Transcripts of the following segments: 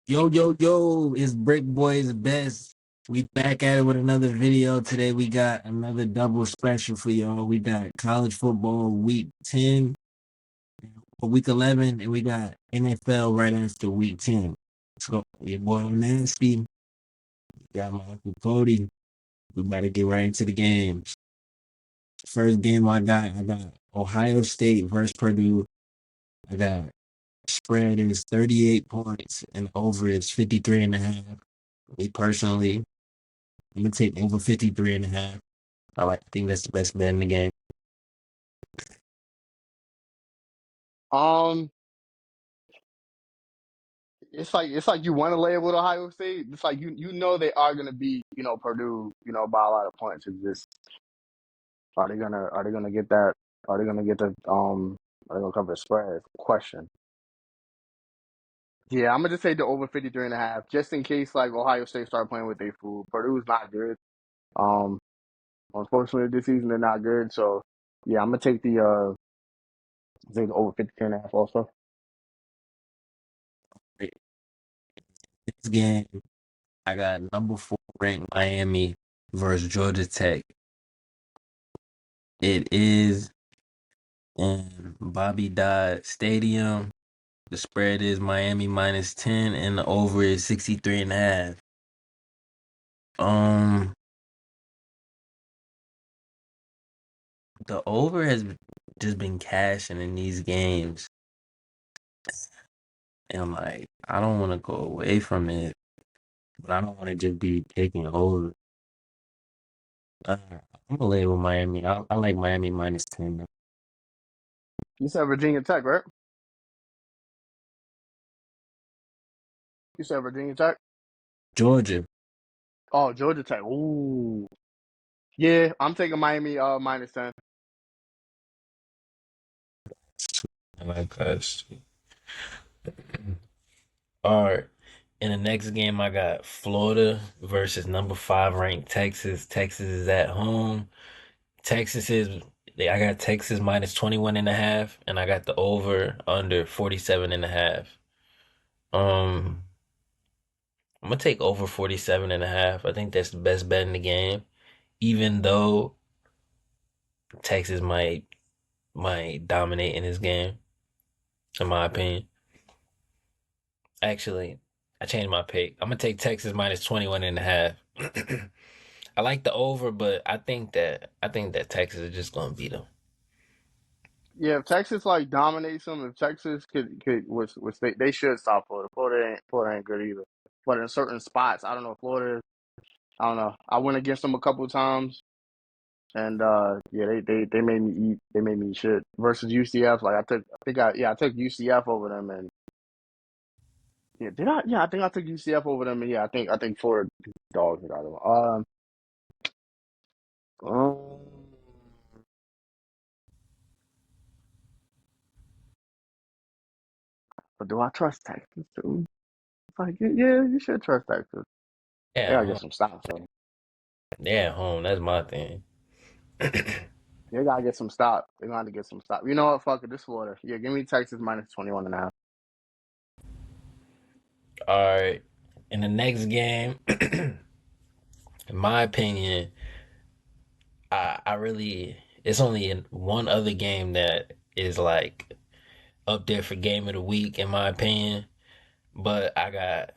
Yo, it's Brick Boys Best. We back at it with another video. Today we got another double special for y'all. We got college football week 10, or week 11, and we got NFL right after week 10. So your boy Nasty, got my Uncle Cody. We about to get right into the games. First game I got Ohio State versus Purdue. I got spread is 38 points and over is 53.5. Me personally, I'm gonna take over 53.5. I think that's the best bet in the game. Um, it's like you want to lay it with Ohio State. It's like you know they are gonna beat Purdue by a lot of points. It's just are they gonna get that? Are they gonna get the are they gonna cover the spread? Question. Yeah, I'm gonna just take the over 53.5 just in case like Ohio State start playing with their food. Purdue's not good. Um, Unfortunately this season they're not good. So yeah, I'm gonna take the over 53.5 also. This game, I got number 4 ranked Miami versus Georgia Tech. It is in Bobby Dodd Stadium. The spread is Miami -10, and the over is 63.5. Um, the over has just been cashing in these games, and like I don't want to go away from it, but I don't want to just be taking over. I'm gonna lay with Miami. I like Miami -10. You said Virginia Tech, right? You said Virginia Tech. Georgia. Oh, Georgia Tech. Ooh. Yeah, I'm taking Miami -10. I like us. All right. In the next game, I got Florida versus number 5 ranked Texas. Texas is at home. Texas is I got Texas -21.5, and I got the over under 47.5. Um, I'm gonna take over 47.5. I think that's the best bet in the game, even though Texas might dominate in this game, in my opinion. Actually, I changed my pick. I'm gonna take Texas -21.5. I like the over, but I think that Texas is just gonna beat them. Yeah, if Texas like dominates them, if Texas could was they should stop Florida. Florida ain't good either. But in certain spots, I don't know Florida. I don't know. I went against them a couple of times, and yeah, they made me eat. They made me eat shit versus UCF. Like I took UCF over them, and yeah, did I? Yeah, I think I took UCF over them, and yeah, I think Florida dogs got them. Um, but do I trust Texas too? It's like yeah, you should trust Texas. They Yeah, gotta get home. some stops though. Yeah, home. That's my thing. They gotta get some stop. They gotta get some stop. You know what? Fuck it. This Florida. Yeah, give me Texas -21.5. All right. In the next game, in my opinion, I really it's only in one other game that is like up there for game of the week in my opinion. But I got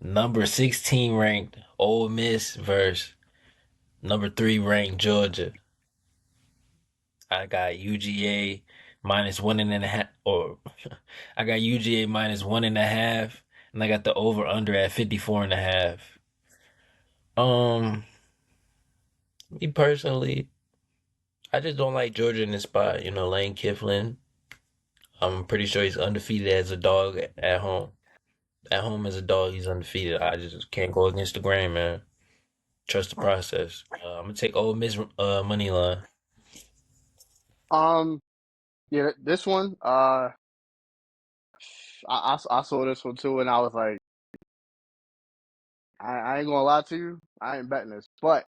number 16 ranked Ole Miss versus number 3 ranked Georgia. I got UGA -1.5, or I got UGA -1.5, and I got the over under at 54.5. Um, Me personally, I just don't like Georgia in this spot. Lane Kifflin. I'm pretty sure he's undefeated as a dog at home. At home as a dog, he's undefeated. I just can't go against the grain, man. Trust the process. I'm gonna take Ole Miss money line. Um, yeah, this one. I saw this one too, and I was like, I ain't gonna lie to you, I ain't betting this, but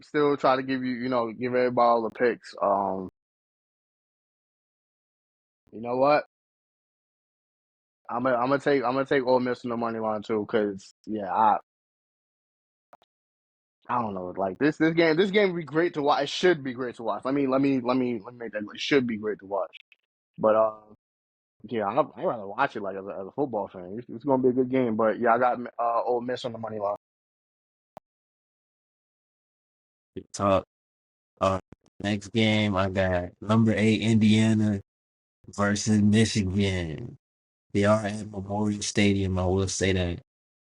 still try to give give everybody all the picks. You know what? I'm gonna take Ole Miss on the money line too, because yeah, I don't know. Like this game would be great to watch. It should be great to watch. Let me make that. It should be great to watch. But yeah, I'd rather watch it like as a football fan. It's gonna be a good game. But yeah, I got Ole Miss on the money line. Talk. Next game, I got number 8 Indiana versus Michigan. They are at Memorial Stadium. I will say that.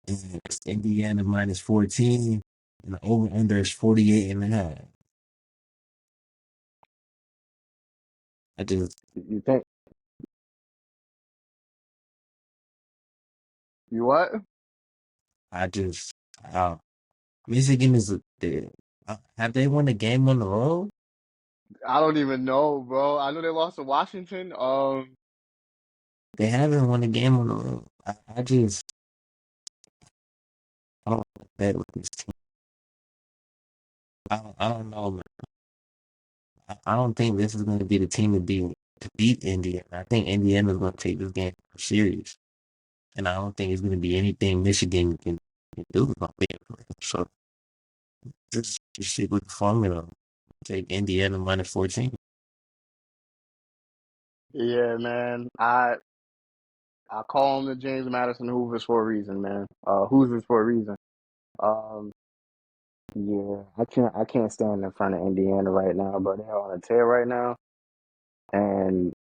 And it's Indiana minus 14, and the over under is 48.5. I just, You think you what? I just, uh, Michigan is have they won a game on the road? I don't even know, bro. I know they lost to Washington. They haven't won a game on the road. I don't bet with this team. I don't know, man. I don't think this is going to be the team to beat Indiana. I think Indiana's going to take this game serious, and I don't think it's going to be anything Michigan can do about it. So just stick with the formula. Take Indiana minus 14. Yeah, man. I call him the James Madison Hoovers for a reason, man. Hoovers for a reason. Um, yeah, I can't stand in front of Indiana right now, but they're on a tear right now, and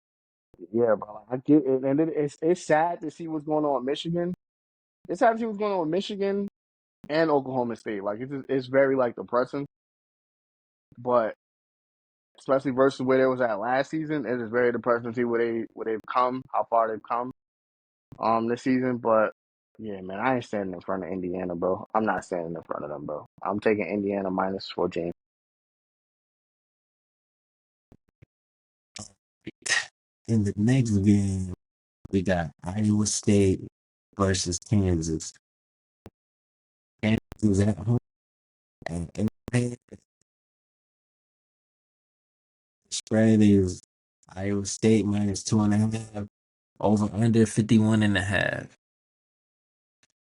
yeah, bro, I get it, and it's sad to see what's going on with Michigan. It's sad to see what's going on with Michigan and Oklahoma State. Like it's very like depressing, but especially versus where they was at last season, it is very depressing to see where they've come, how far they've come this season. But yeah, man, I ain't standing in front of Indiana, bro. I'm not standing in front of them, bro. I'm taking Indiana minus 14. In the next game, we got Iowa State versus Kansas. Kansas is at home, and the spread is Iowa State minus 2.5, over under 51.5.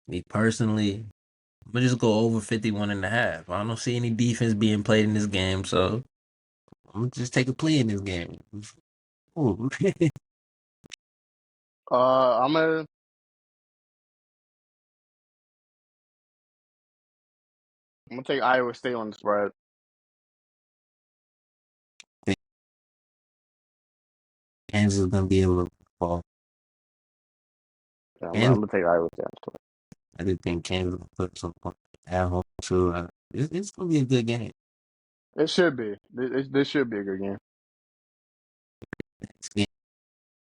Me personally, I'm gonna just go over 51.5. I don't see any defense being played in this game, so I'm gonna just take a play in this game. Ooh. I'm gonna take Iowa State on the spread. Kansas is gonna be able to fall. Yeah, I'm Kansas, gonna take Iowa State on the spread. I just think Kansas will put some points at home too. It's gonna be a good game. It should be. This should be a good game. Next game,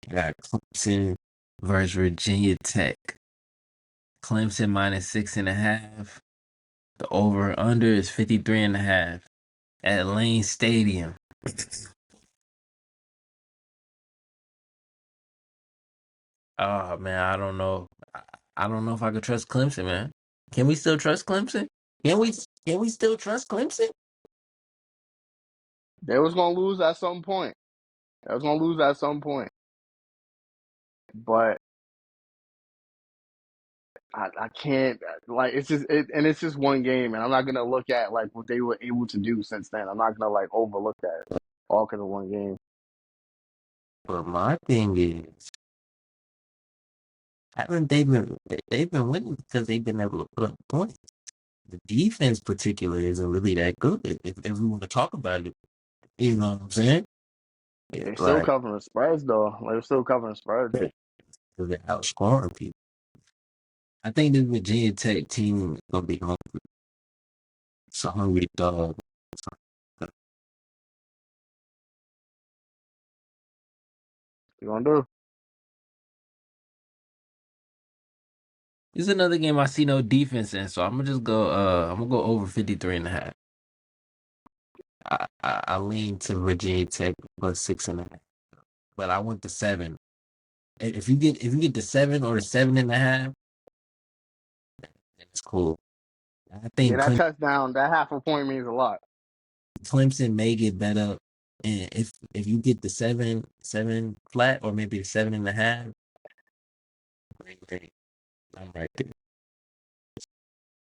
we got Clemson versus Virginia Tech. Clemson minus 6.5. The over under is 53.5 at Lane Stadium. Oh man, I don't know. I don't know if I could trust Clemson, man. Can we still trust Clemson? Can we? Can we still trust Clemson? They was gonna lose at some point. They was gonna lose at some point. But I can't like it's just one game, and I'm not gonna look at like what they were able to do since then. I'm not gonna like overlook that all because of one game. But my thing is, haven't they've been winning because they've been able to put up points. The defense, particularly, isn't really that good. If we want to talk about it, you know what I'm saying? They still Like covering spreads though. Like, they're still covering spreads. they're outscoring people. I think this Virginia Tech team is gonna be hungry. It's a hungry dog. You gonna do? This is another game I see no defense in, so I'm gonna just go. I'm gonna go over 53.5. I lean to Virginia Tech plus 6.5, but I want the 7. If you get the 7 or the 7.5, it's cool. I Yeah, think that touchdown, that half a point means a lot. Clemson may get better, and if you get the 7 flat or maybe the 7.5, Great, great. I'm right there.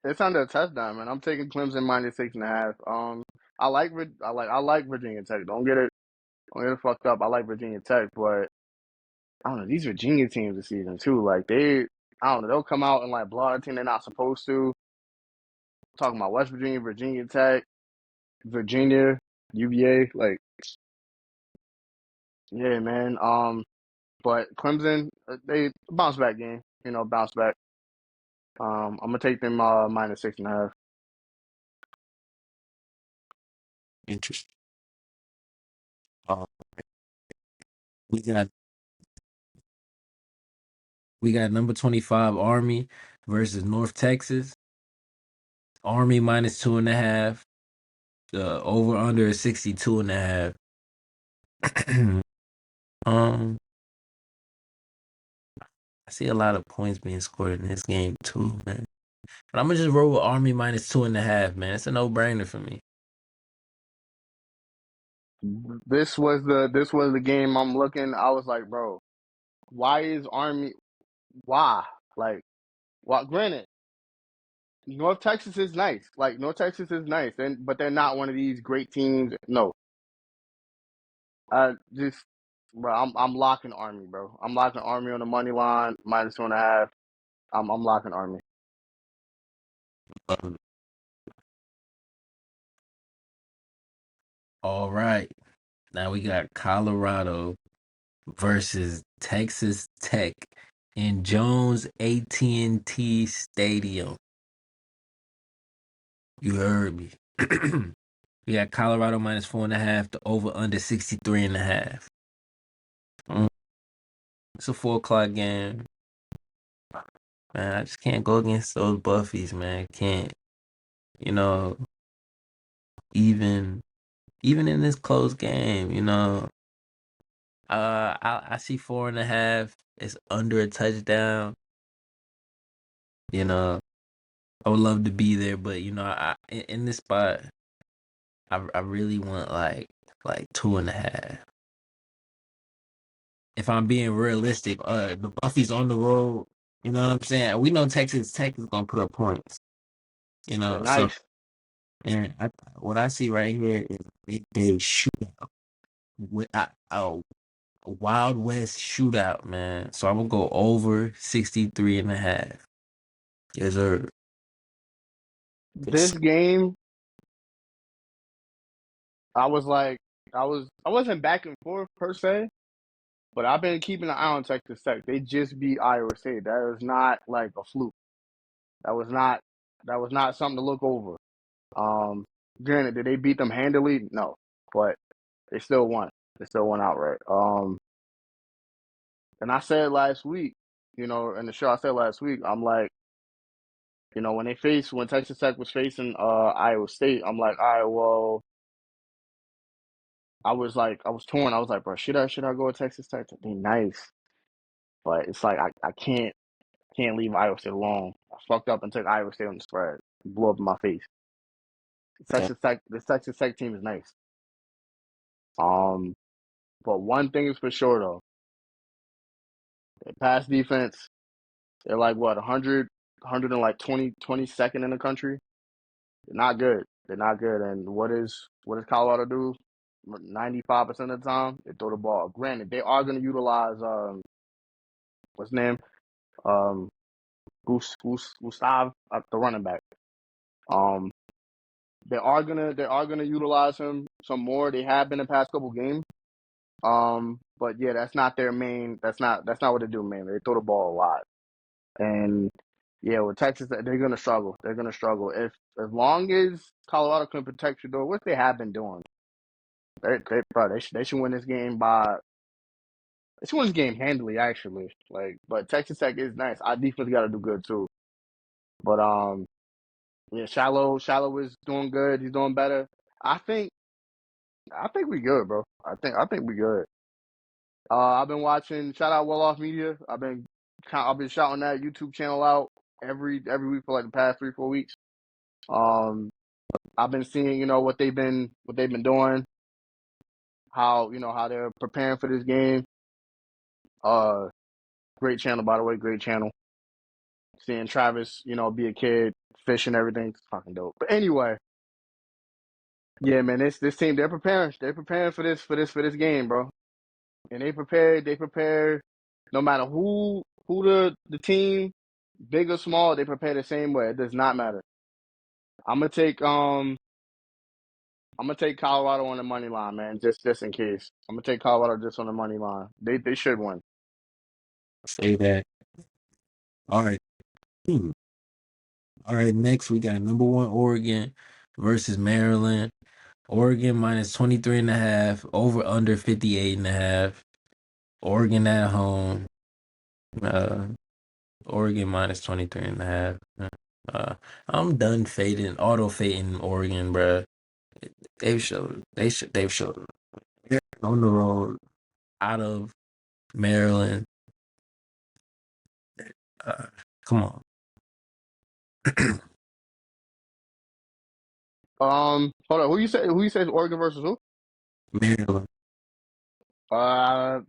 It's under a touchdown, man. I'm taking Clemson minus 6.5. I like Virginia Tech. Don't get it fucked up. I like Virginia Tech, but I don't know these Virginia teams this season too. Like I don't know. They'll come out and like blow out a team they're not supposed to. Talking about West Virginia, Virginia Tech, Virginia, UVA. Like, yeah, man. But Clemson, they bounce back game. Bounce back. I'm gonna take them minus 6.5. Interesting. Uh, we got we got number 25 Army versus North Texas. Army minus 2.5. The over under is 62.5. um, I see a lot of points being scored in this game too, man. But I'm gonna just roll with Army minus 2.5, man. It's a no brainer for me. This was the game I'm looking. I was like, bro, why is Army? Why? Like, well, granted, North Texas is nice. Like, North Texas is nice, but they're not one of these great teams. No, I just, bro, I'm locking Army, bro. I'm locking Army on the money line minus 2.5. I'm locking Army. Um, all right, now we got Colorado versus Texas Tech in Jones AT&T Stadium. You heard me. We got Colorado minus 4.5. The over under 63.5. It's a 4 o'clock game. Man, I just can't go against those Buffies, man. Can't. You know, even even in this close game, I see 4.5. It's under a touchdown. You know, I would love to be there, but in this spot, I really want like 2.5. If I'm being realistic, the Buffy's on the road. You know what I'm saying? We know Texas Tech is gonna put up points. They're So nice. and what I see right here is a big shootout with a Wild West shootout, man. So I'm gonna go over 63.5. Yes, sir. This game, I was like, I wasn't back and forth per se, but I've been keeping an eye on Texas Tech. They just beat Iowa State. That is not like a fluke. That was not that was not something to look over. Um, Granted, did they beat them handily? No, but they still won. They still won outright. And I said last week, in the show I said last week, I'm like, when Texas Tech was facing Iowa State, I'm like, all right, well, I was torn. I was like, bro, should I go with Texas Tech? They nice, but it's like I can't leave Iowa State alone. I fucked up and took Iowa State on the spread. It blew up in my face. This Texas Tech team is nice. Um, but one thing is for sure though, their pass defense. They're like what 100 and like 22nd in the country. They're not good. They're not good. And what does Colorado do? 95% of the time, they throw the ball. Granted, they are going to utilize what's his name? Um, Gustav, the running back. Um, they are gonna utilize him some more. They have been the past couple games. But yeah, that's not their main. That's not what they do, man. They throw the ball a lot, and yeah, with Texas, they're gonna struggle. They're gonna struggle if as long as Colorado can protect your door, what they have been doing. They should win this game by. They should win this game handily, actually. Like, but Texas Tech is nice. Our defense got to do good too. But yeah, Shallow is doing good. He's doing better. I think I think we good, bro. I think we good. I've been watching. Shout out Well Off Media. I've been shouting that YouTube channel out every week for like the past 3 4 weeks. Um, I've been seeing what they've been doing, how they're preparing for this game. Uh, Great channel, by the way. Great channel. Seeing Travis, be a kid, fish and everything, it's fucking dope. But anyway, yeah, man, this team they're preparing. They're preparing for this game, bro. And they prepared. They prepared. No matter who the team, big or small, they prepare the same way. It does not matter. I'm gonna take um I'm gonna take Colorado on the money line, man. Just in case. I'm gonna take Colorado just on the money line. They should win. Say that. All right. Hmm. All right. Next, we got number one Oregon versus Maryland. Oregon minus 23 and a half, over under 58 and a half. Oregon at home. Uh, Oregon minus 23 and a half. I'm done auto fading Oregon, bruh. They've showed on the road out of Maryland. Uh, come on. Hold on. Who you say is Oregon versus who? Maryland. Uh,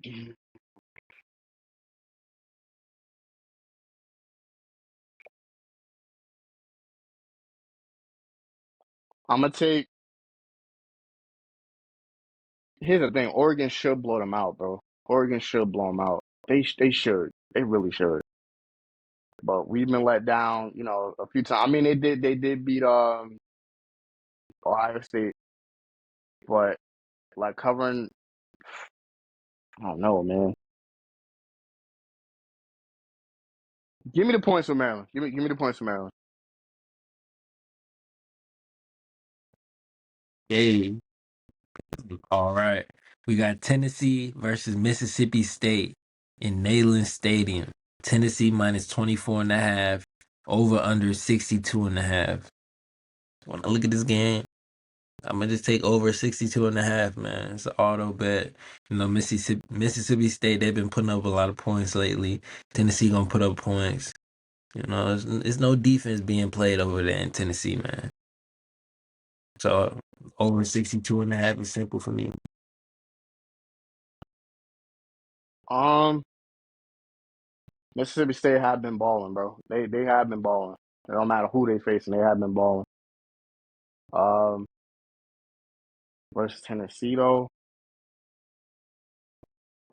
I'm gonna take. Here's the thing. Oregon should blow them out, bro. Oregon should blow them out. They should. They really should. But we've been let down, a few times. I mean, they did beat Ohio State, but like covering, I don't know, man. Give me the points for Maryland. Give me the points for Maryland. Hey, all right. We got Tennessee versus Mississippi State in Neyland Stadium. Tennessee minus 24 and a half, over under 62 and a half. When I look at this game, I'm gonna just take over 62 and a half, man. It's an auto bet. Mississippi State, they've been putting up a lot of points lately. Tennessee gonna put up points. It's no defense being played over there in Tennessee, man. So over 62 and a half is simple for me. Um, Mississippi State have been balling, bro. They have been balling. It don't matter who they facing, they have been balling. Um, versus Tennessee though,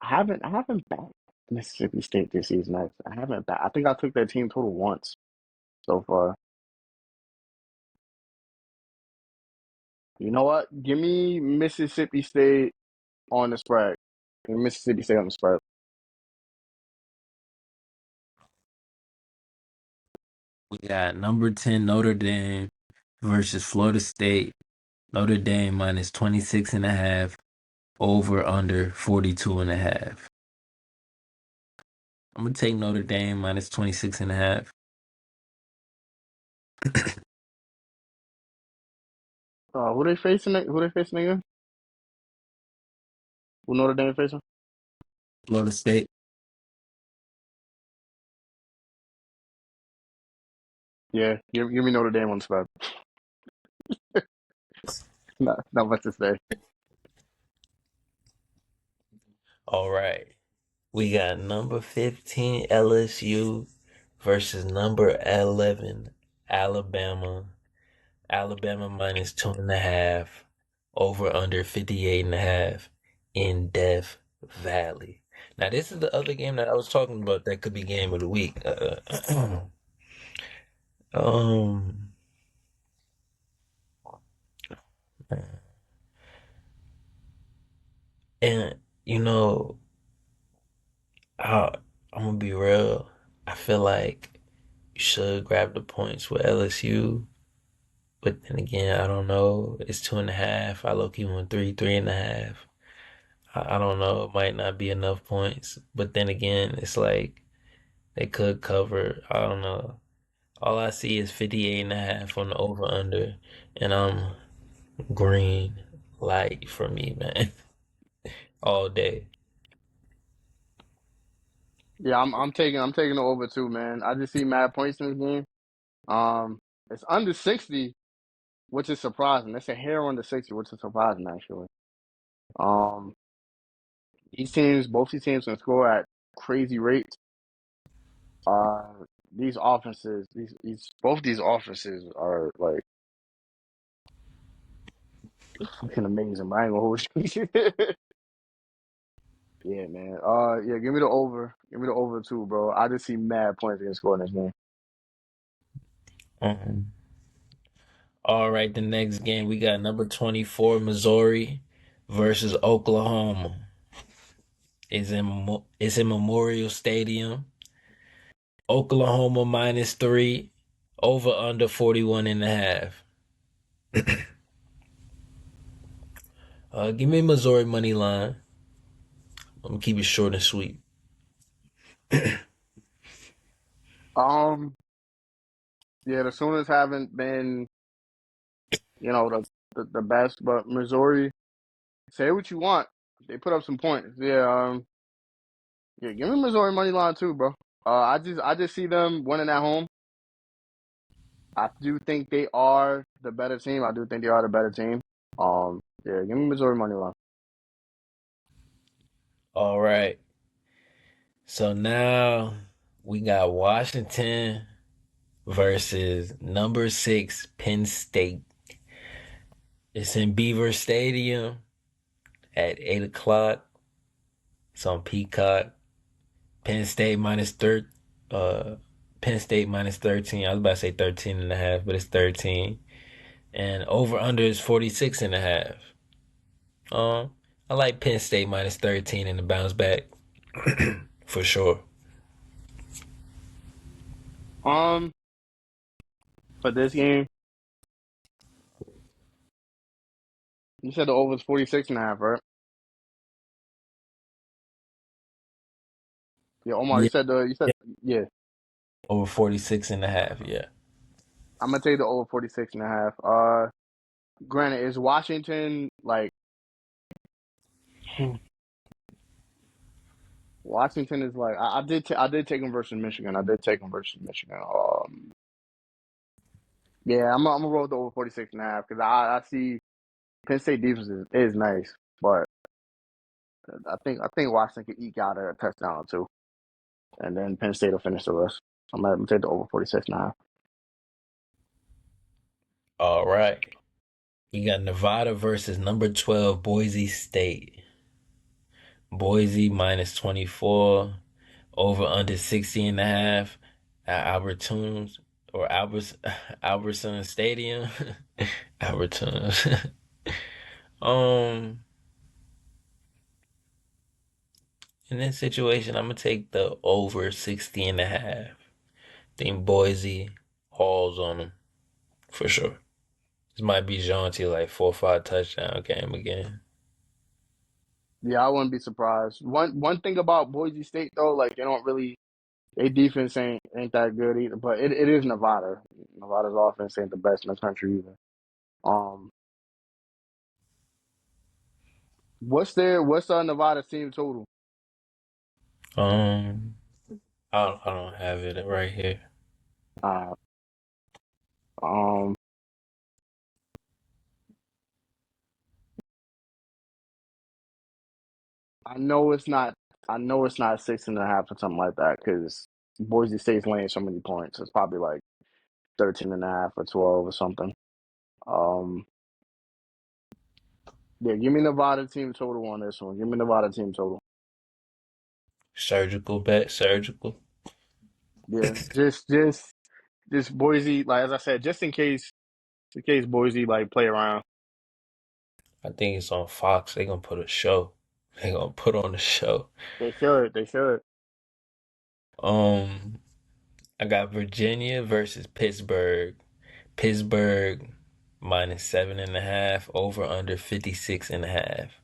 I haven't backed Mississippi State this season. I haven't backed. I think I took their team total once so far. You know what? Give me Mississippi State on the spread. Give me Mississippi State on the spread. We got number 10 Notre Dame versus Florida State. Notre Dame minus 26 and a half, over under 42 and a half. I'm gonna take Notre Dame minus 26 and a half. Who they facing? Who they facing again? Who Notre Dame facing? Florida State. Yeah, give me Notre Dame on the spread. Not much to say. All right. We got number 15 LSU versus number 11 Alabama. Alabama minus 2.5, over under 58 and a half in Death Valley. Now, this is the other game that I was talking about that could be game of the week. Um, and you know, I, I'm gonna be real. I feel like you should grab the points with LSU, but then again, I don't know. It's 2.5. I low key want three and a half. I don't know. It might not be enough points, but then again, it's like they could cover. I don't know. All I see is 58 and a half on the over under, and I'm green light for me, man, all day. Yeah, I'm taking the over too, man. I just see mad points in this game. Um, it's under 60, which is surprising. It's a hair under 60, which is surprising actually. Um, both these teams can score at crazy rates. Uh, these offenses, these both these offenses are like fucking amazing. But I ain't gonna hold you. Yeah, man. Yeah, give me the over. Give me the over too, bro. I just see mad points against score in this game. Um, all right, the next game we got number 24 Missouri versus Oklahoma. It's in Memorial Stadium. Oklahoma -3, over under 41 and a half. Give me Missouri money line. I'm gonna keep it short and sweet. Um, yeah, the Sooners haven't been, the best, but Missouri, say what you want. They put up some points. Yeah, yeah, give me Missouri money line too, bro. I just see them winning at home. I do think they are the better team. I do think they are the better team. Yeah, give me Missouri money line. All right. So now we got Washington versus number 6 Penn State. It's in Beaver Stadium at 8 o'clock. It's on Peacock. Penn State minus third. Uh, Penn State -13. I was about to say 13 and a half, but it's 13. And over under is 46 and a half. I like Penn State -13 in the bounce back for sure. Um, for this game, you said the over is 46.5, right? Yeah, Omar, Yeah, you said, yeah. over 46 and a half. Yeah. I'm gonna take the over 46.5. Granted, is Washington like Washington is like I did take them versus Michigan. I did take them versus Michigan. Yeah, I'm gonna roll with the over 46.5 because I see Penn State defense is nice, but I think Washington could eke out a touchdown or two, and then Penn State will finish the rest. I'm gonna take the over 46.5. All right. You got Nevada versus number 12 Boise State. Boise -24, over under 60 and a half at Albertsons or Albertson Stadium. Albertsons. um, in this situation, I'm gonna take the over 60 and a half. Think Boise hauls on them for sure. This might be jaunty like 4 or 5 touchdown game again. Yeah, I wouldn't be surprised. One thing about Boise State though, like they don't really their defense ain't that good either, but it is Nevada. Nevada's offense ain't the best in the country either. Um, what's Nevada's team total? Um, I don't have it right here. Uh, um, I know it's not. I know it's not 6.5 or something like that because Boise State's laying so many points. It's probably like 13.5 or 12 or something. Um, yeah, give me Nevada team total on this one. Give me Nevada team total. Surgical bet, surgical. Yeah, just Boise. Like as I said, just in case Boise like play around. I think it's on Fox. They gonna put a show. They gonna put on a show. They should. They should. Um, I got Virginia versus Pittsburgh. Pittsburgh -7 and a half, over under 56 and a half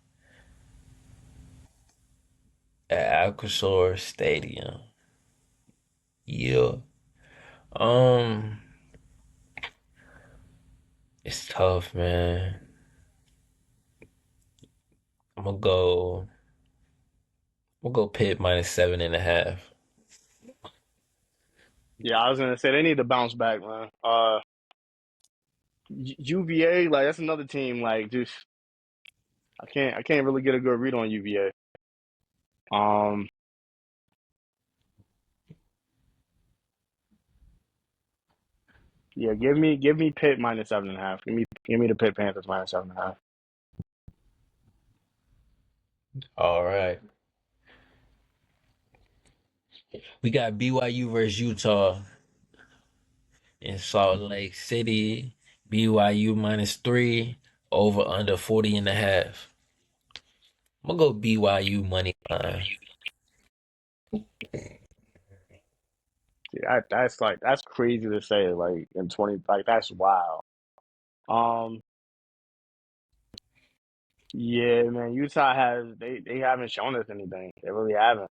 at Alcacer Stadium. Yeah. Um, it's tough, man. I'm gonna go. We'll go Pitt -7 and a half. Yeah, I was gonna say they need to bounce back, man. UVA, like that's another team. Like, just I can't really get a good read on UVA. Um, Yeah, give me Pitt minus 7.5. Give me the Pitt Panthers minus 7.5. All right. We got BYU versus Utah in Salt Lake City. BYU -3, over under 40.5. I'm gonna go BYU money line. Yeah, that's like that's crazy to say. Like in 20, like that's wild. Um, yeah, man, Utah has they haven't shown us anything. They really haven't.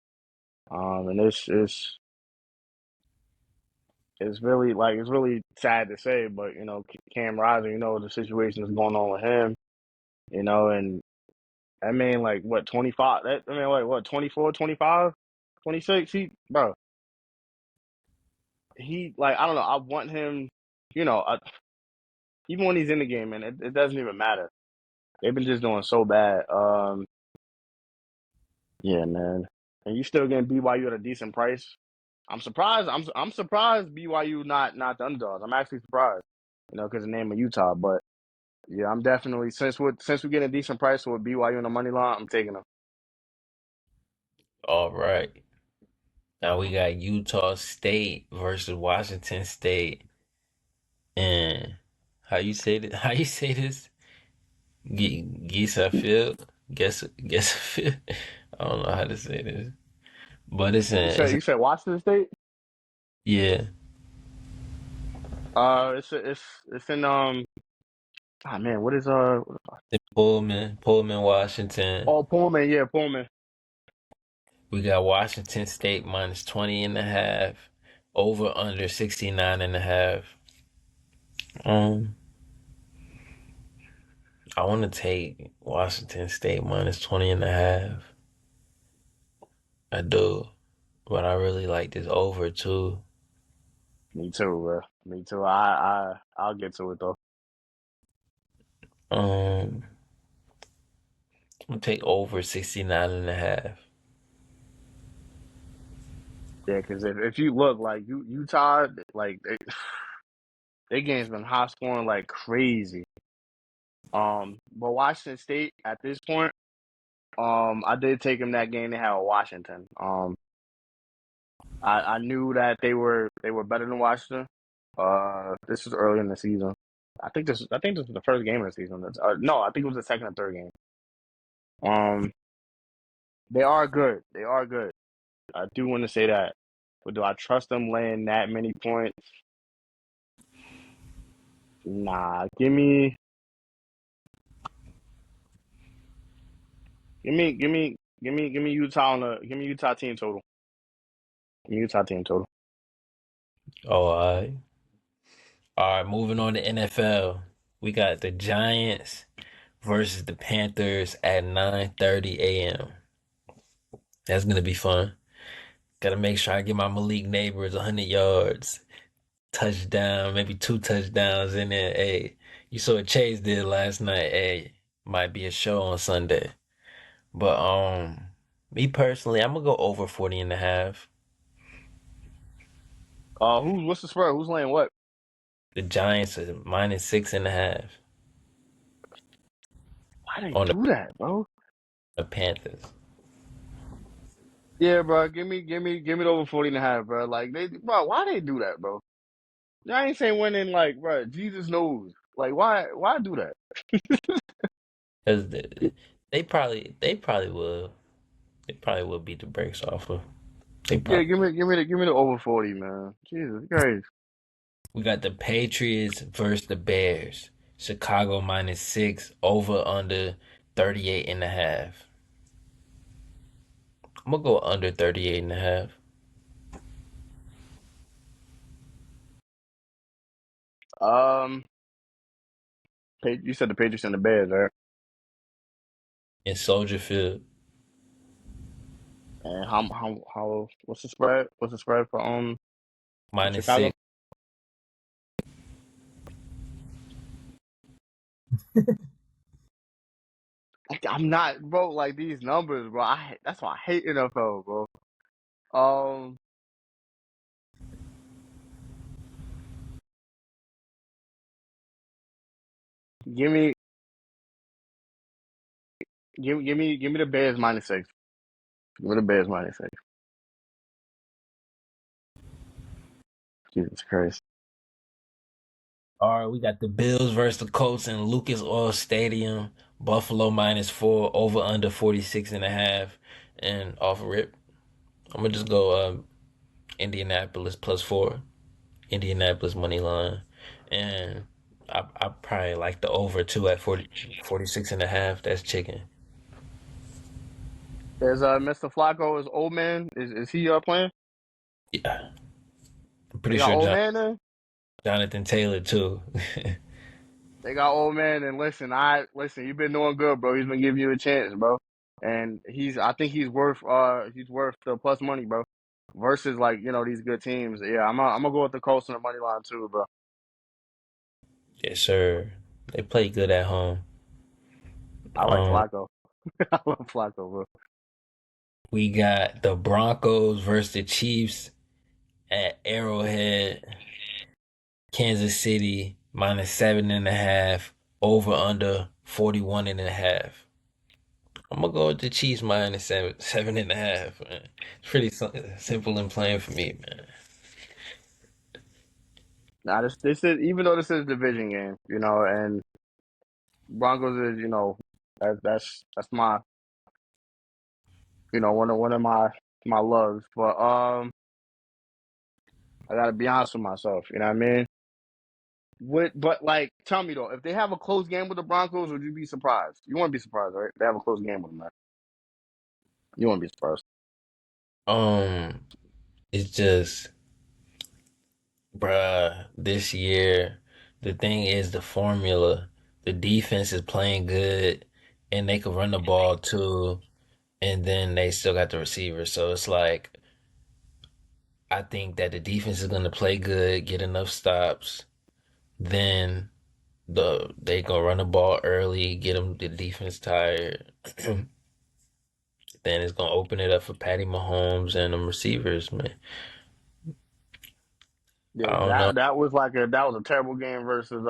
And it's really like it's really sad to say, but you know, Cam Rising, you know, the situation is going on with him, you know, and I mean, like what 25? That I mean, like what 24, 25, 26? He, bro, he like I don't know. I want him, you know, even when he's in the game, man, it doesn't even matter. They've been just doing so bad. Yeah, man, and you still getting BYU at a decent price. I'm surprised. I'm surprised BYU not the underdogs. I'm actually surprised, you know, because the name of Utah. But yeah, I'm definitely since we're getting a decent price with BYU on the money line, I'm taking them. All right. Now we got Utah State versus Washington State. And how you say this? How you say this? Gisa Field? Guess Field? I don't know how to say this. But it's in You said Washington State? yeah, It's in ah man, what is in Pullman, Washington. oh Pullman, yeah, Pullman. We got Washington State -20.5, over under 69.5. Um, I want to take Washington State -20.5. I do, but I really like this over too. Me too, bro. Me too. I'll get to it though. I'm gonna take over 69.5. Yeah, because if you look like Utah, like their game's been high scoring like crazy. But Washington State at this point, I did take them that game they had with Washington. I knew that they were better than Washington. This was early in the season. I think this was the first game of the season. No, I think it was the second or third game. Um, they are good. They are good. I do want to say that. But do I trust them laying that many points? Nah. Give me Utah give me Utah team total. Give me Utah team total. Oh, all right. All right, moving on to NFL. We got the Giants versus the Panthers at 9:30 a.m. That's gonna be fun. Gotta make sure I get my Malik neighbors 100 yards, touchdown, maybe two touchdowns in there. Hey, you saw what Chase did last night. Hey, might be a show on Sunday. But me personally, I'm gonna go over 40.5. What's the spread? Who's laying what? The Giants are -6.5 Why they on do that, bro? the Panthers. Yeah, bro. Give me the over 40.5, bro. Like bro, why they do that, bro? I ain't saying winning, like, bro. Jesus knows. Like, why do that? Because they probably will. They probably will beat the brakes off of. They Yeah, probably. give me the over 40, man. Jesus Christ. We got the Patriots versus the Bears. Chicago -6, over under 38.5. I'm gonna go under 38.5. Um, you said the Patriots and the Bears, right? In Soldier Field. And what's the spread? What's the spread for minus Chicago? six. I'm not, bro. Like these numbers, bro. That's why I hate NFL, bro. Um, Give me, give me the Bears -6. Give me the Bears -6. Jesus Christ. All right, we got the Bills versus the Colts in Lucas Oil Stadium. Buffalo -4, over under 46.5. And off rip, I'm gonna just go Indianapolis +4. Indianapolis money line. And I probably like the over too at 46.5. That's chicken. Is Mr. Flacco is old man? Is he playing? Yeah. I'm They pretty got sure old man there. Jonathan Taylor too. They got old man, and listen. You've been doing good, bro. He's been giving you a chance, bro. And I think he's worth the plus money, bro. Versus like these good teams. Yeah, I'm gonna go with the Colts on the money line too, bro. Yes, sir. They play good at home. I like Um, Flacco. I love Flacco, bro. we got the Broncos versus the Chiefs at Arrowhead, Kansas City -7.5, over under 41.5. I'm gonna go with the Chiefs -7.5. Man. It's pretty simple and plain for me, man. Now this is even though this is a division game, and Broncos is that's my one of my loves, but I gotta be honest with myself. You know what I mean? But like, tell me though, if they have a close game with the Broncos, would you be surprised? You wouldn't be surprised, right? They have a close game with them, right? You wouldn't be surprised. Um, it's just, bruh, this year, the thing is the formula. The defense is playing good, and they can run the ball too, and then they still got the receiver. So it's like, I think that the defense is gonna play good, get enough stops, then they gonna run the ball early, get them the defense tired. Then it's gonna open it up for Patty Mahomes and them receivers, man. Yeah, I don't know. that was a terrible game versus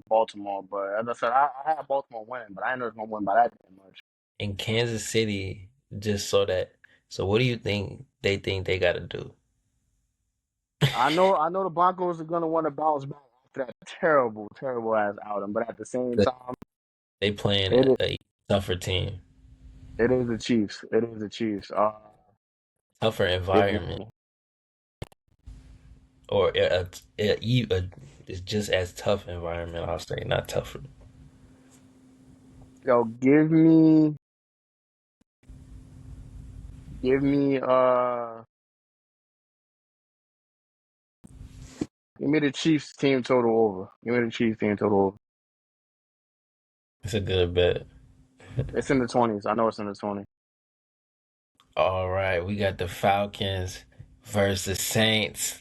Baltimore. But as I said, I had Baltimore win, but I didn't know it was gonna win by that much. In Kansas City, just so that. So what do you think they gotta do? I know the Broncos are gonna want to bounce back after that terrible, terrible ass outing, but at the same time, They playing it is a tougher team, it is the Chiefs. It is the Chiefs. tougher Give environment, me, or it's just as tough environment. I'll say, not tougher. yo, give me the Chiefs team total over. Give me the Chiefs team total over. It's a good bet. It's in the 20s. I know it's in the 20s. All right, we got the Falcons versus Saints.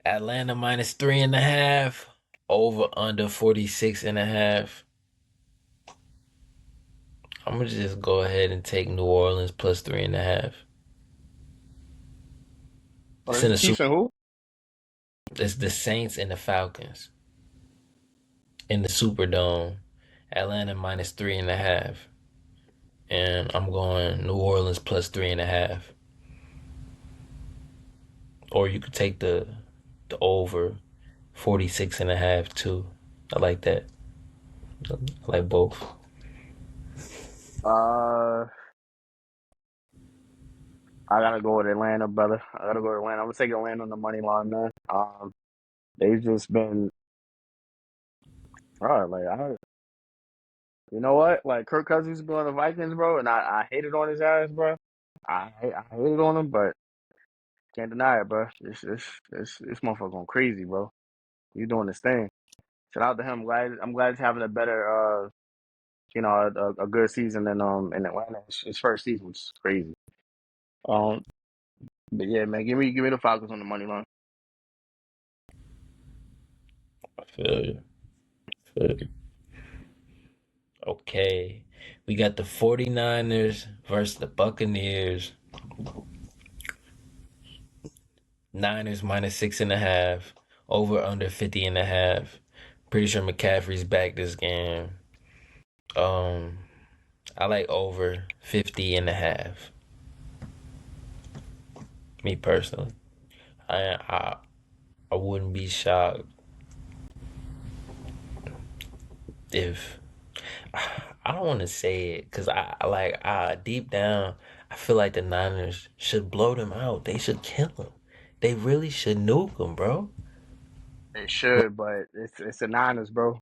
Atlanta -3.5, over under 46.5. I'm gonna just go ahead and take New Orleans +3.5. Oh, It's it's in the the Chiefs Super. and who? It's the Saints and the Falcons in the Superdome. Atlanta -3.5, and I'm going New Orleans +3.5. Or you could take the over 46.5 too. I like that. I like both. Uh, I gotta go with Atlanta, brother. I gotta go with Atlanta. I'm gonna take Atlanta on the money line, man. They've just been, bro. Like you know what? Like Kirk Cousins been on the Vikings, bro, and I hated on his ass, bro. I hated on him, but can't deny it, bro. This motherfucker going crazy, bro. He's doing this thing. Shout out to him. I'm glad he's having a better, a good season than in Atlanta. His first season, which is crazy. Um, but yeah, man, give me the Falcons on the money line. I feel you. Feel you. Okay. We got the 49ers versus the Buccaneers. Niners -6.5, over under 50.5. Pretty sure McCaffrey's back this game. Um, I like over 50 and a half. Me personally. I I wouldn't be shocked if I don't want to say it because I deep down I feel like the Niners should blow them out. They should kill them. They really should nuke them, bro. They But should, but it's the Niners, bro.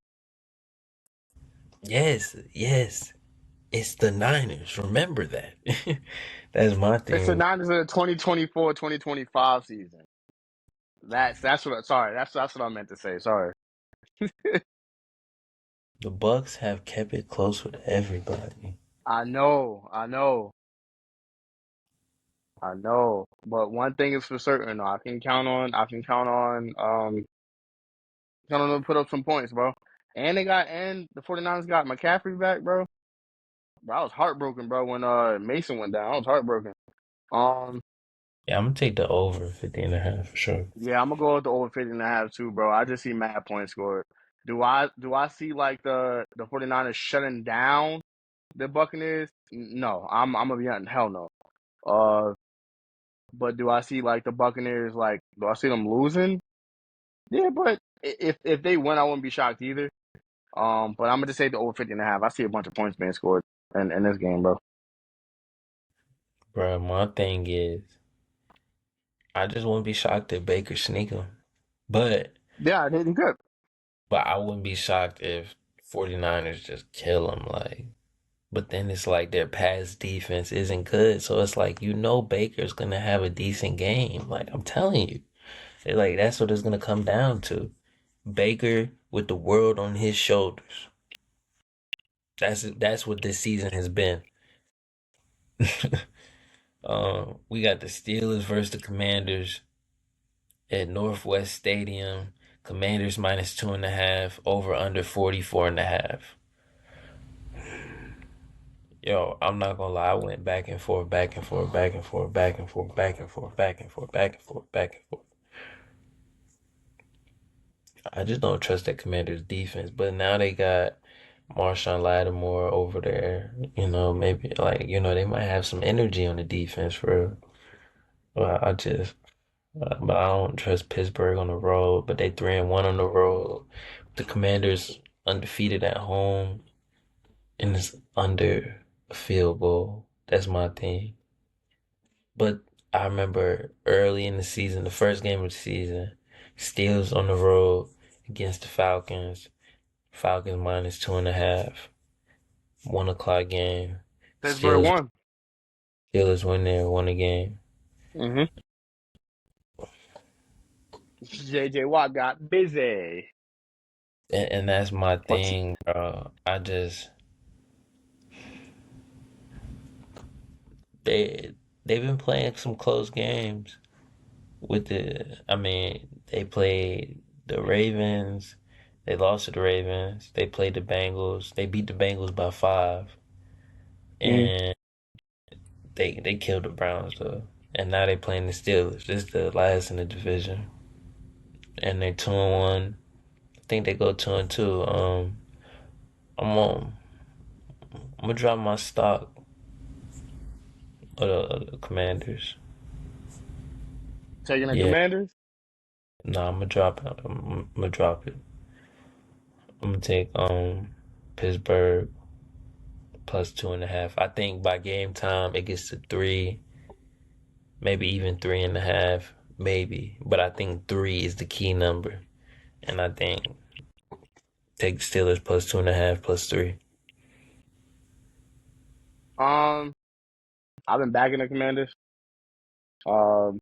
yes, yes, it's the Niners. Remember that. That's my It's the thing. Niners in the 2024-2025 season. That's what. Sorry, that's what I meant to say. Sorry. The Bucks have kept it close with everybody. I know, I know. But one thing is for certain, though. Count on them to put up some points, bro. And the 49ers got McCaffrey back, bro. Bro, I was heartbroken, bro, when Mason went down. I was heartbroken. Um, Yeah, I'm gonna take the over 50 and a half for sure. yeah, I'm gonna go with the over 50 and a half too, bro. I just see mad points scored. Do I see like the 49ers shutting down the Buccaneers? No, I'm gonna be honest, hell no. Uh, but do I see like the Buccaneers like do I see them losing? Yeah, but if they win, I wouldn't be shocked either. But I'm gonna just say the over 50 and a half. I see a bunch of points being scored in this game, bro. Bro, my thing is, I just wouldn't be shocked if Baker sneak him. But Yeah, they good. but I wouldn't be shocked if 49ers just kill him. Like, but then it's like their pass defense isn't good, so it's like Baker's gonna have a decent game. Like I'm telling you, like that's what it's gonna come down to. Baker with the world on his shoulders. That's what this season has been. We got the Steelers versus the Commanders at Northwest Stadium. Commanders minus 2.5, over under 44 and a half. Yo, I'm not gonna lie, I went back and forth, back and forth, back and forth, back and forth, back and forth, back and forth, back and forth, back and forth. I just don't trust that Commanders defense. But now they got Marshawn Lattimore over there. Maybe they might have some energy on the defense for real. But I don't trust Pittsburgh on the road. But they 3-1 on the road. The Commanders undefeated at home, and it's under a field goal. That's my thing. But I remember early in the season, the first game of the season, Steelers on the road against the Falcons. Falcons minus 2.5. 1 o'clock game. Pittsburgh Steelers won. Steelers win there, won the game. Mm-hmm. JJ Watt got busy. And that's my What's thing, bro. They they've been playing some close games they played the Ravens. They lost to the Ravens. They played the Bengals. They beat the Bengals by 5. mm, And they killed the Browns though. And now they playing the Steelers. This is the last in the division. And they 2-1. I think they go 2-2. I'm on I'm gonna drop my stock of the Commanders. taking the Yeah, Commanders? no, I'm gonna drop it. I'm gonna drop it. I'm gonna take Pittsburgh plus 2.5. I think by game time it gets to 3, maybe even 3.5, maybe. But I think 3 is the key number, and I think take Steelers plus 2.5 plus 3. Um, I've been backing the Commanders. Um,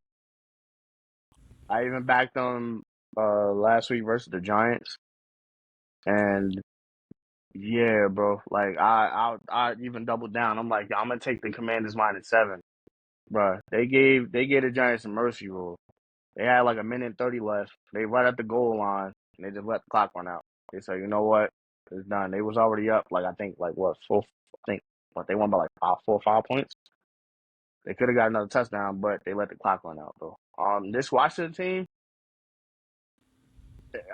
I even backed them last week versus the Giants, and yeah, bro. Like I even doubled down. I'm like, I'm gonna take the Commanders -7, bro. They gave the Giants a mercy rule. They had like a minute and 30 left. They right at the goal line, and they just let the clock run out. They said, you know what, it's done. They was already up. Like I think like what four? I think what they won by like 5 points. They could have got another touchdown, but they let the clock run out though. This Washington team,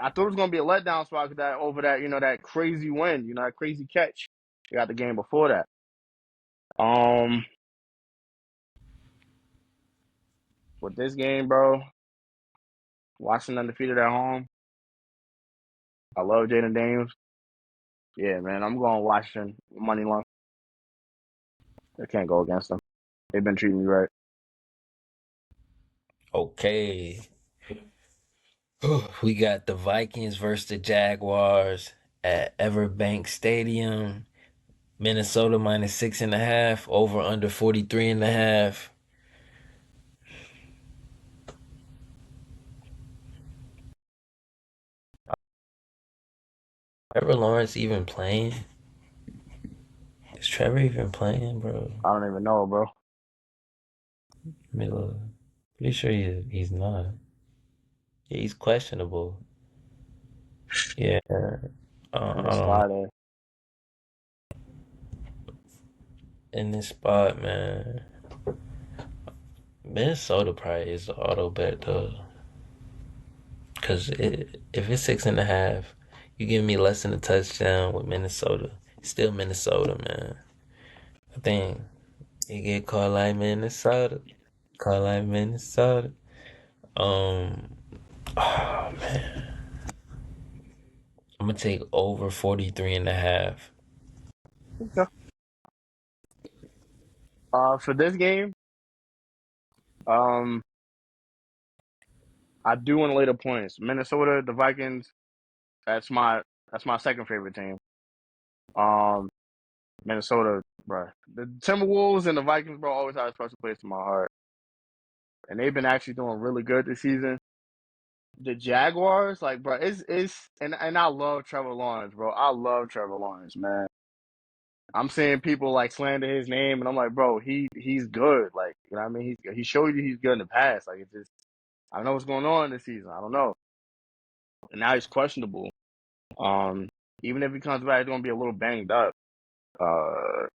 I thought it was gonna be a letdown spot 'cause that over that that crazy win, that crazy catch. They got the game before that. Um, with this game, bro, Washington undefeated at home. I love Jaden Daniels. Yeah, man, I'm going Washington money line. I can't go against them. They've been treating me right. Okay. We got the Vikings versus the Jaguars at Everbank Stadium. Minnesota minus 6.5, over under 43.5. Trevor Lawrence even playing? Is Trevor even playing, bro? I don't even know, bro. Let me look. Pretty sure he's not. Yeah, he's questionable. Yeah, Let me I don't know. slide in. In this spot, man, Minnesota probably is the auto bet though. Cause if it's 6.5, you give me less than a touchdown with Minnesota. Still Minnesota, man. I think you get caught like Minnesota. Caught like Minnesota. Um, oh man, I'm gonna take over 43.5. Okay. For this game, um, I do want to lay the points. Minnesota, the Vikings. That's my second favorite team. Um, Minnesota, bro. The Timberwolves and the Vikings, bro, always have a special place in my heart, and they've been actually doing really good this season. The Jaguars, like, bro, and I love Trevor Lawrence, bro. I love Trevor Lawrence, man. I'm seeing people like slander his name, and I'm like, bro, he's good. Like, you know what I mean? He showed you he's good in the past. Like, it's just I don't know what's going on this season. I don't know. And now he's questionable. Um, even if he comes back, he's gonna be a little banged up. Uh,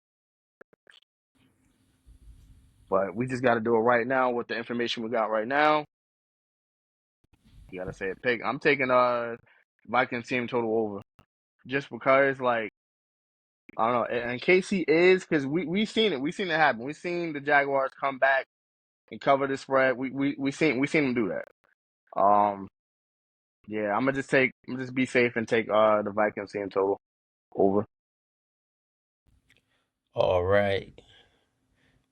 but we just got to do it right now with the information we got right now. You got to say a pick. I'm taking Vikings team total over just because like I don't know. In case he is, because we seen it happen. We seen the Jaguars come back and cover the spread. We seen them do that. Yeah, I'm gonna just be safe and take the Vikings team total over. All right,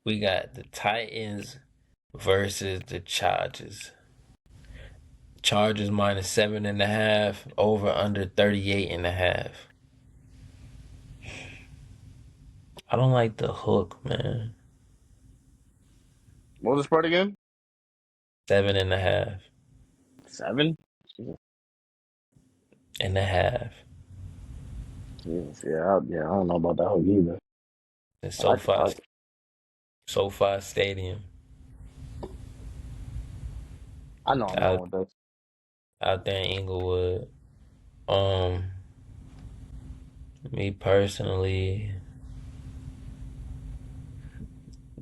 we got the Titans versus the Chargers. Chargers minus 7.5, over under 38.5. I don't like the hook, man. What was the spread again? 7.5 7. Jesus, and a half. Jesus, yeah, I don't know about that hook either. In I like the SoFi, Titans. SoFi Stadium I know I'm out wrong with this. out there in Inglewood. Um, Me personally,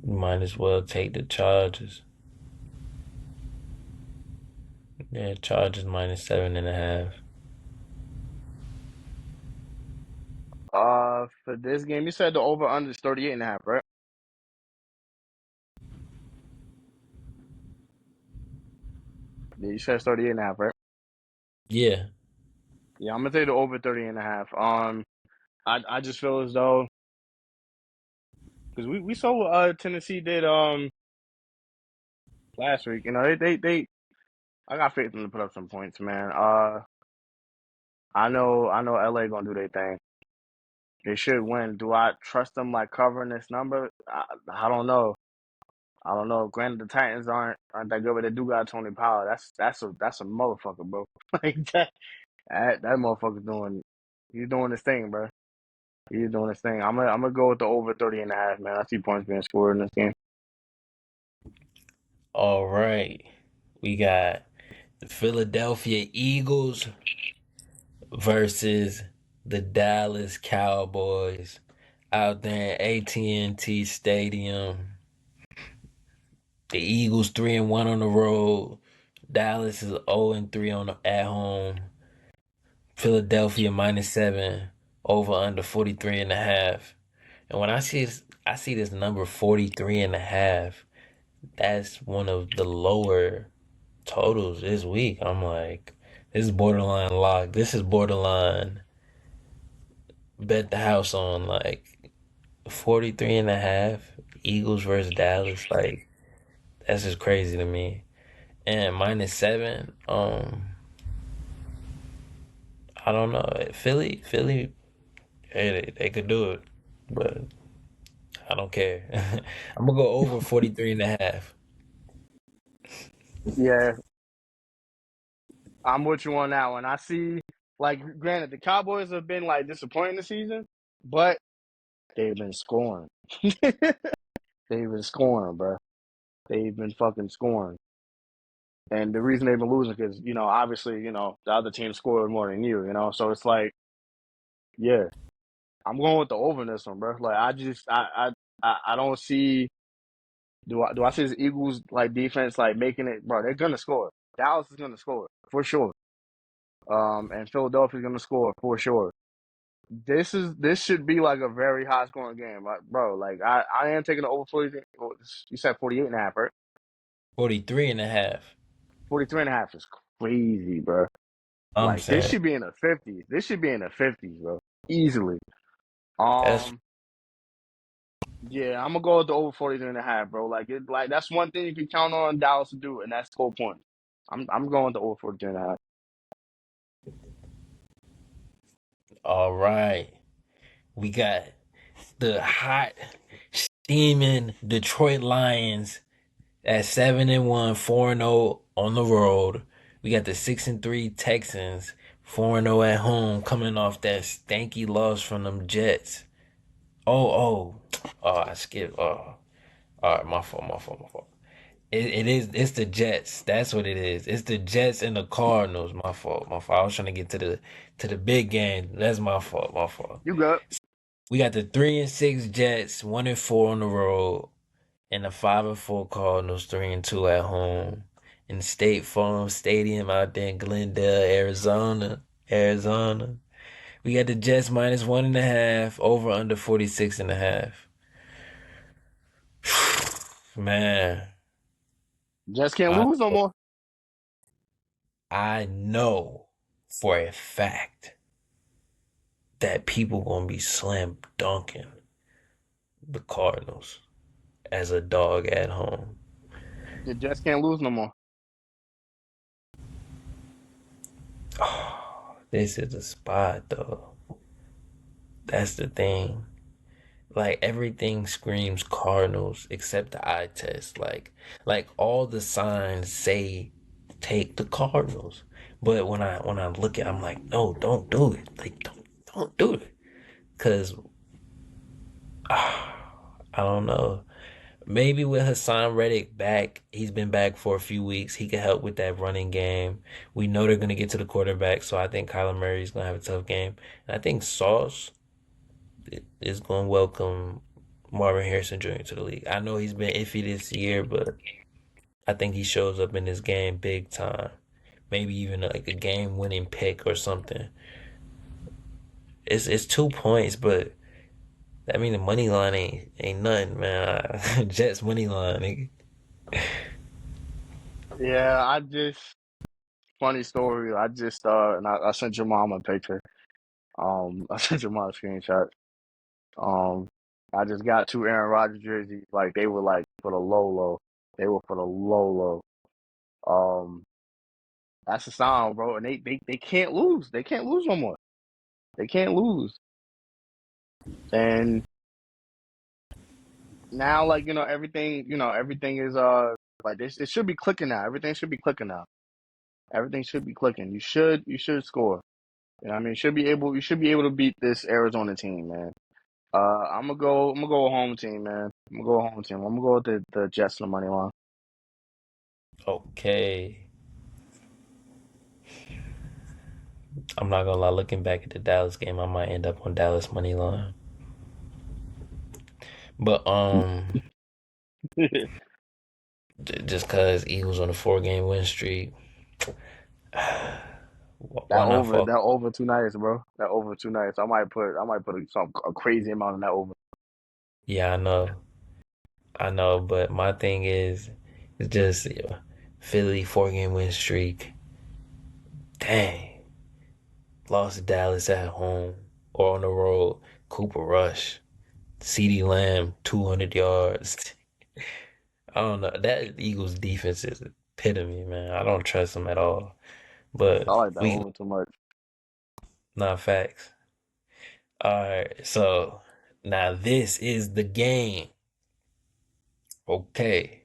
might as well take the Chargers. Yeah, Chargers minus 7.5. For this game, you said the over under is 38.5, right? Yeah, you said it's 38.5, right? Yeah, Yeah, I'm gonna take the over 38.5. I just feel as though because we saw what Tennessee did last week. They I got faith in them to put up some points, man. I know LA gonna do their thing. They should win. Do I trust them like covering this number? I don't know. I don't know. Granted, the Titans aren't that good, but they do got Tony Pollard. That's a motherfucker, bro. Like that motherfucker he's doing his thing, bro. He's doing his thing. I'm gonna go with the over 30.5, man. I see points being scored in this game. all right. We got the Philadelphia Eagles versus the Dallas Cowboys out there at AT&T Stadium. The Eagles 3-1 on the road. Dallas is 0-3 at home. Philadelphia -7, over under 43 and a half. And when I see this number 43 and a half. That's one of the lower totals this week. I'm like, this is borderline lock. This is borderline bet the house on like 43 and a half. Eagles versus Dallas. Like, that's just crazy to me. And -7, I don't know. Philly, hey, they could do it, but I don't care. I'm gonna go over 43 and a half. Yeah, I'm with you on that one. I see, like, granted, the Cowboys have been like disappointing this season, but they've been scoring. They've been scoring, bro. They've been fucking scoring. And the reason they've been losing is, obviously, the other team scored more than you. So it's like, yeah, I'm going with the over in this one, bro. Like, I don't see. Do I see this Eagles like defense like making it, bro? They're gonna score. Dallas is gonna score for sure. And Philadelphia's gonna score for sure. This should be like a very high scoring game, like, bro. Like I am taking the over 40. You said 48 and a half, right? 43 and a half. 43 and a half is crazy, bro. I'm Like this saying should be in the 50s. This should be in the 50s, bro. Easily. that's Um, yeah, I'm gonna go with the over 43 and a half, bro. Like that's one thing you can count on Dallas to do, and that's score points. I'm going with the over 43 and a half. all right. We got the hot, steaming Detroit Lions at 7-1, 4-0 on the road. We got the 6-3 Texans, 4-0 at home, coming off that stanky loss from them Jets. Oh, I skipped. Oh, all right, my fault. It's the Jets. That's what it is. It's the Jets and the Cardinals. My fault. I was trying to get to the big game. That's my fault. You good? We got the 3-6 Jets, 1-4 on the road, and the 5-4 Cardinals, 3-2 at home. In State Farm Stadium out there in Glendale, Arizona. Arizona. We got the Jets -1.5, over under 46.5. Man, Just can't I lose no more. I know for a fact that people gonna be slam dunking the Cardinals as a dog at home. You just can't lose no more. Oh, this is the spot though. That's the thing. Like everything screams Cardinals except the eye test. Like all the signs say take the Cardinals. But when I look at it, I'm like, no, don't do it. Like don't do it. Cause I don't know. Maybe with Hassan Reddick back, he's been back for a few weeks. He can help with that running game. We know they're gonna get to the quarterback, so I think Kyler Murray's gonna have a tough game. And I think Sauce is gonna welcome Marvin Harrison Jr. to the league. I know he's been iffy this year, but I think he shows up in this game big time. Maybe even like a game winning pick or something. It's 2 points, but I mean the money line ain't nothing, man. Jets money line. Yeah, funny story. I just and I sent your mom a picture. I sent your mom a screenshot. Um, I just got two Aaron Rodgers jerseys. Like they were like for the low low. They were for the low low. That's the sound, bro. And they can't lose. They can't lose no more. They can't lose. And now, like everything is like this. It should be clicking now. Everything should be clicking now. Everything should be clicking. You should score. I mean, you should be able to beat this Arizona team, man. I'm gonna go home team, man. I'm gonna go home team. I'm gonna go with the Jets on the money line. Okay. I'm not gonna lie, looking back at the Dallas game, I might end up on Dallas money line. But just cause Eagles on a 4 game win streak. Why not fall? That over too nice, bro. That over too nice. I might put a crazy amount in that over. Yeah, I know, but my thing is, it's just Philly 4 game win streak. Dang, lost to Dallas at home or on the road. Cooper Rush, CeeDee Lamb, 200 yards. I don't know. That Eagles defense is epitome, man. I don't trust them at all. But I like that we over too much. not facts. All right, so now this is the game. Okay,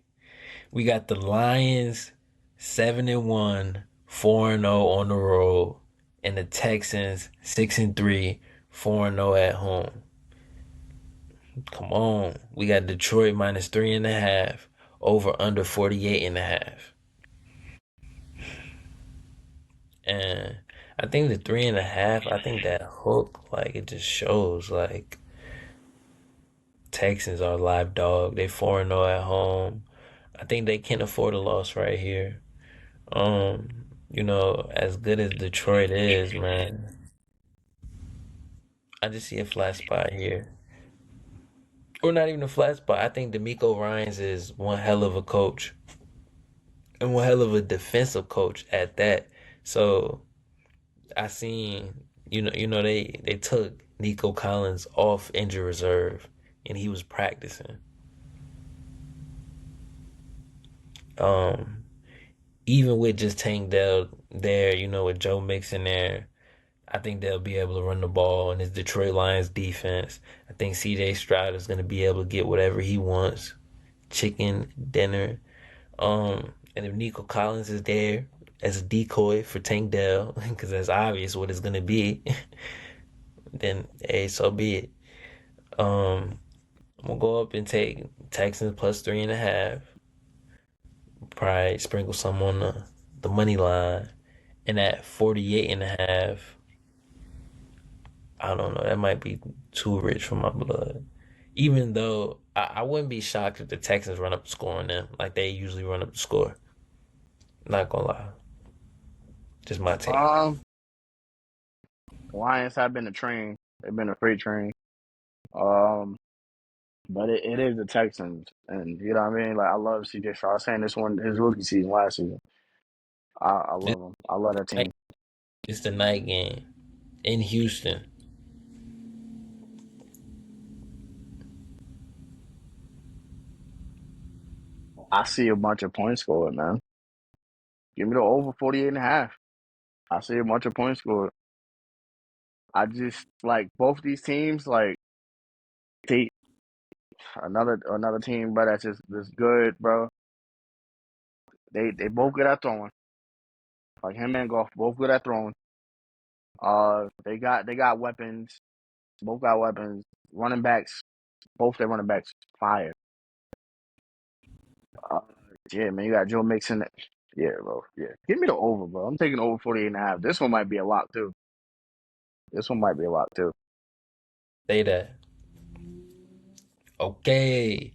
we got the Lions 7-1, 4-0 on the road, and the Texans 6-3, 4-0 at home. Come on, we got Detroit minus 3.5, over under 48.5. And I think the 3.5, I think that hook, like it just shows like Texans are live dog. They 4-0 at home. I think they can afford a loss right here. As good as Detroit is, man, I just see a flat spot here. Or not even a flat spot. I think D'Amico Ryans is one hell of a coach and one hell of a defensive coach at that. So I seen, they took Nico Collins off injury reserve and he was practicing. Um, Even with just Tank Dell there, with Joe Mixon there, I think they'll be able to run the ball in this Detroit Lions defense. I think CJ Stroud is going to be able to get whatever he wants, chicken dinner. And if Nico Collins is there as a decoy for Tank Dell, because that's obvious what it's going to be, then hey, so be it. Um, I'm gonna go up and take Texans plus 3.5. Probably sprinkle some on the money line, and at 48.5. I don't know. That might be too rich for my blood. Even though I wouldn't be shocked if the Texans run up the score on them, like they usually run up the score. Not gonna lie, just my take. Um, Lions have been a train. They've been a freight train. Um, but it is the Texans, and you know what I mean. Like I love CJ Stroud. I was saying this one his rookie season last season. I It's love him. I love that team. it's the night game in Houston. I see a bunch of points scored, man. Give me the over 48 and a half. I see a bunch of points scored. I just like both these teams. Like they, another team, but that's just good, bro. They both good at throwing. Like him and Goff, both good at throwing. They got weapons. Both got weapons. Running backs, both their running backs fire. Uh, yeah, man, you got Joe Mixon. Yeah, bro. Yeah, give me the over, bro. I'm taking over 48 and a half. This one might be a lot too. This one might be a lot too. Say that. Okay,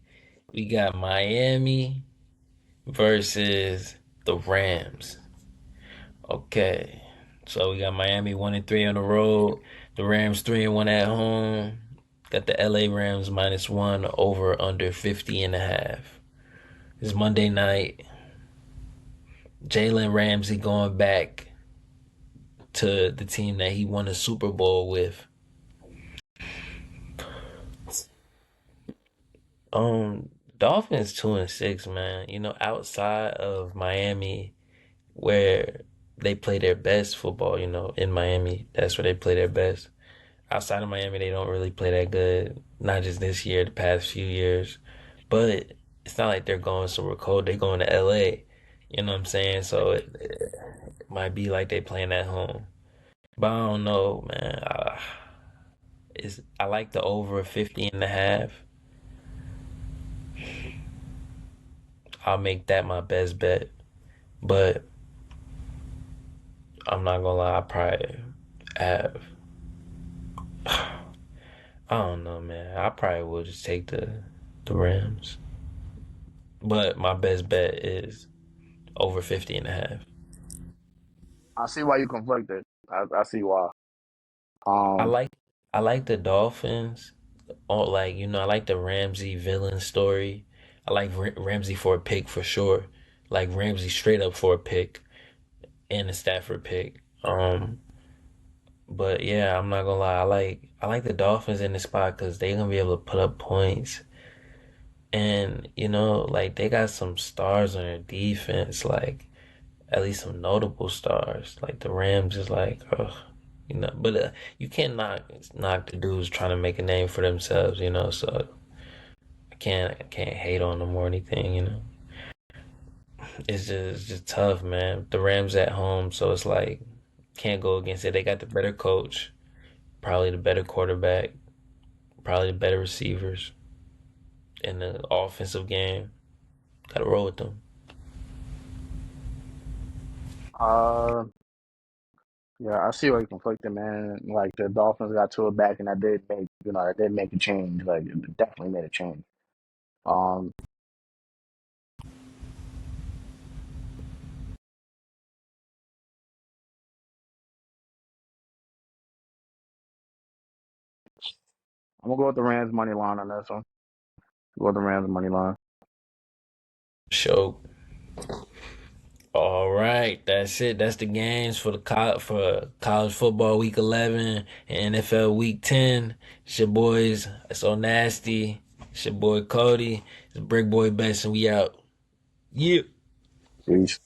we got Miami versus the Rams. Okay, so we got Miami 1-3 on the road. The Rams 3-1 at home. Got the LA Rams -1 over under 50.5. It's Monday night. Jalen Ramsey going back to the team that he won a Super Bowl with. Dolphins 2-6, man. Outside of Miami, where they play their best football. In Miami, that's where they play their best. Outside of Miami, they don't really play that good. Not just this year, the past few years. But it's not like they're going somewhere cold. They're going to LA. You know what I'm saying? So it might be like they playing at home. But I don't know, man. I like the over 50.5. I'll make that my best bet. But I'm not gonna lie, I probably have. I don't know, man. I probably will just take the Rams. But my best bet is over 50.5. I see why you conflicted. I see why. I Um, like I like the Dolphins. Oh, like I like the Ramsey villain story. I like Ramsey for a pick for sure. Like Ramsey straight up for a pick and a Stafford pick. But yeah, I'm not gonna lie. I like the Dolphins in the spot because they gonna be able to put up points, and like they got some stars on their defense, like at least some notable stars. Like the Rams is like, ugh, but you can't knock the dudes trying to make a name for themselves, So I can't hate on them or anything. It's just tough, man. The Rams at home, so it's like can't go against it. They got the better coach, probably the better quarterback, probably the better receivers in the offensive game. Gotta roll with them. uh, yeah, I see why you conflicted, man. Like the Dolphins got to it back, and that did make a change. Like it definitely made a change. Um, I'm gonna go with the Rams money line on this one. Go with the Rams money line. Show. All right, that's it. That's the games for for college football week 11 and NFL week 10. It's your boys. It's so nasty. It's your boy Cody. It's Brick Boy Benson. We out. Yeah. Peace.